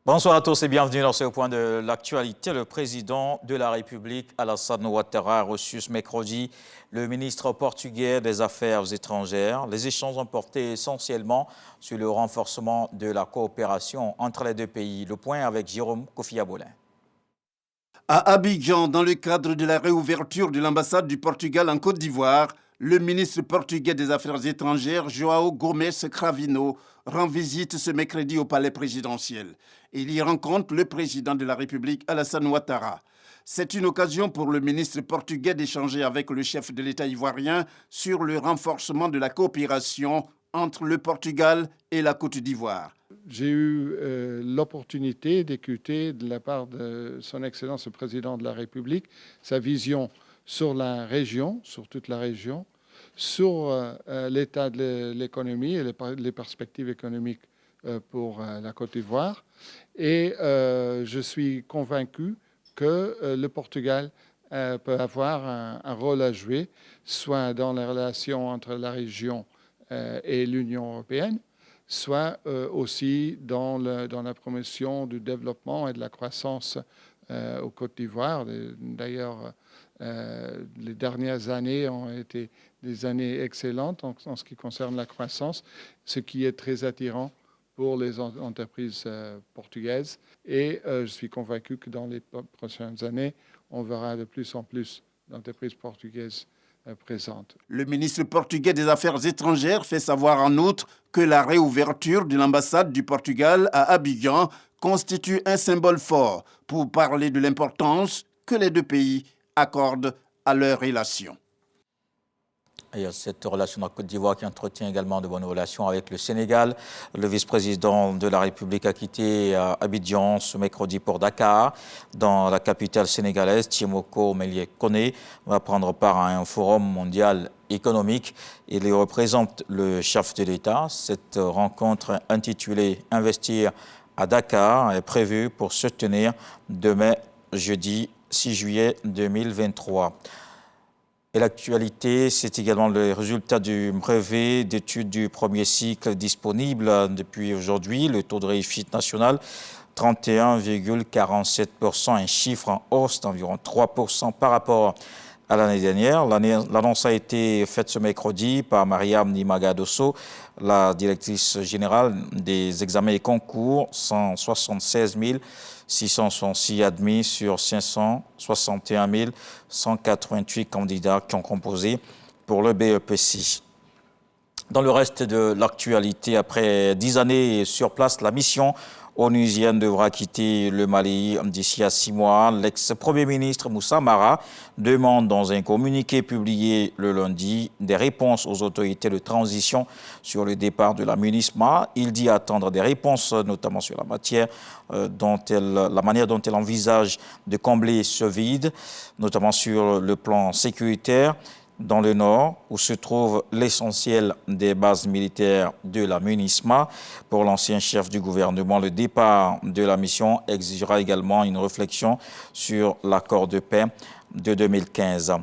Bonsoir à tous et bienvenue dans ce point de l'actualité. Le président de la République, Alassane Ouattara, a reçu ce mercredi le ministre portugais des Affaires étrangères. Les échanges ont porté essentiellement sur le renforcement de la coopération entre les deux pays. Le point avec Jérôme Kofi-Abolin. À Abidjan, dans le cadre de la réouverture de l'ambassade du Portugal en Côte d'Ivoire, le ministre portugais des Affaires étrangères, João Gomes Cravino, rend visite ce mercredi au palais présidentiel. Il y rencontre le président de la République, Alassane Ouattara. C'est une occasion pour le ministre portugais d'échanger avec le chef de l'État ivoirien sur le renforcement de la coopération entre le Portugal et la Côte d'Ivoire. J'ai eu l'opportunité d'écouter de la part de son Excellence le Président de la République sa vision sur la région, sur toute la région, sur l'état de l'économie et les perspectives économiques pour la Côte d'Ivoire. Et je suis convaincu que le Portugal peut avoir un rôle à jouer, soit dans les relations entre la région et l'Union européenne, soit aussi dans la promotion du développement et de la croissance au Côte d'Ivoire. D'ailleurs, les dernières années ont été des années excellentes en ce qui concerne la croissance, ce qui est très attirant pour les entreprises portugaises. Et je suis convaincu que dans les prochaines années, on verra de plus en plus d'entreprises portugaises présentes. Le ministre portugais des Affaires étrangères fait savoir en outre que la réouverture de l'ambassade du Portugal à Abidjan constitue un symbole fort pour parler de l'importance que les deux pays accordent à leurs relations. Il y a cette relation de la Côte d'Ivoire qui entretient également de bonnes relations avec le Sénégal. Le vice-président de la République a quitté Abidjan ce mercredi pour Dakar. Dans la capitale sénégalaise, Tiemoko Omelie Koné va prendre part à un forum mondial économique. Il y représente le chef de l'État. Cette rencontre intitulée « Investir à Dakar » est prévue pour se tenir demain, jeudi 6 juillet 2023. Et l'actualité, c'est également le résultat du brevet d'études du premier cycle disponible depuis aujourd'hui. Le taux de réussite national, 31,47%, un chiffre en hausse d'environ 3% par rapport à l'année dernière. L'annonce a été faite ce mercredi par Mariam Nimagadosso, la directrice générale des examens et concours, 176 666 admis sur 561 188 candidats qui ont composé pour le BEPC. Dans le reste de l'actualité, après 10 années sur place, la mission onusienne devra quitter le Mali d'ici à 6 mois. L'ex-premier ministre Moussa Mara demande dans un communiqué publié le lundi des réponses aux autorités de transition sur le départ de la MINUSMA. Il dit attendre des réponses, notamment sur la manière dont elle envisage de combler ce vide, notamment sur le plan sécuritaire. Dans le nord, où se trouve l'essentiel des bases militaires de la MINUSMA. Pour l'ancien chef du gouvernement, le départ de la mission exigera également une réflexion sur l'accord de paix de 2015.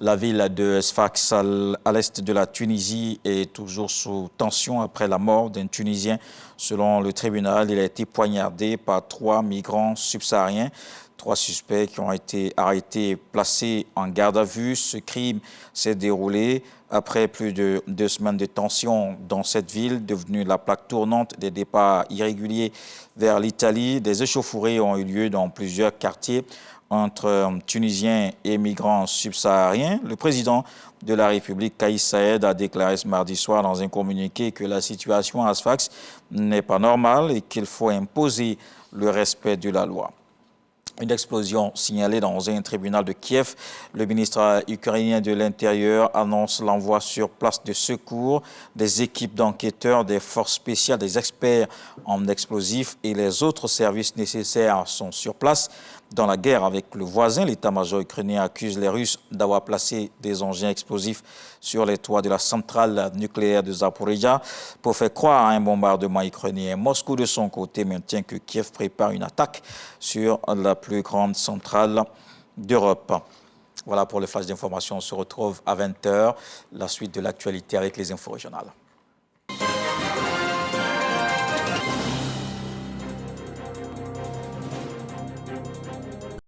La ville de Sfax, à l'est de la Tunisie, est toujours sous tension après la mort d'un Tunisien. Selon le tribunal, il a été poignardé par 3 migrants subsahariens. 3 suspects qui ont été arrêtés et placés en garde à vue. Ce crime s'est déroulé après plus de 2 semaines de tension dans cette ville, devenue la plaque tournante des départs irréguliers vers l'Italie. Des échauffourées ont eu lieu dans plusieurs quartiers entre Tunisiens et migrants subsahariens. Le président de la République, Kais Saied, a déclaré ce mardi soir dans un communiqué que la situation à Sfax n'est pas normale et qu'il faut imposer le respect de la loi. Une explosion signalée dans un tribunal de Kiev. Le ministre ukrainien de l'Intérieur annonce l'envoi sur place de secours, des équipes d'enquêteurs, des forces spéciales, des experts en explosifs et les autres services nécessaires sont sur place. Dans la guerre avec le voisin, l'état-major ukrainien accuse les Russes d'avoir placé des engins explosifs sur les toits de la centrale nucléaire de Zaporizhzhia pour faire croire à un bombardement ukrainien. Moscou, de son côté, maintient que Kiev prépare une attaque sur la plus grande centrale d'Europe. Voilà pour le flash d'information. On se retrouve à 20 h. La suite de l'actualité avec les infos régionales.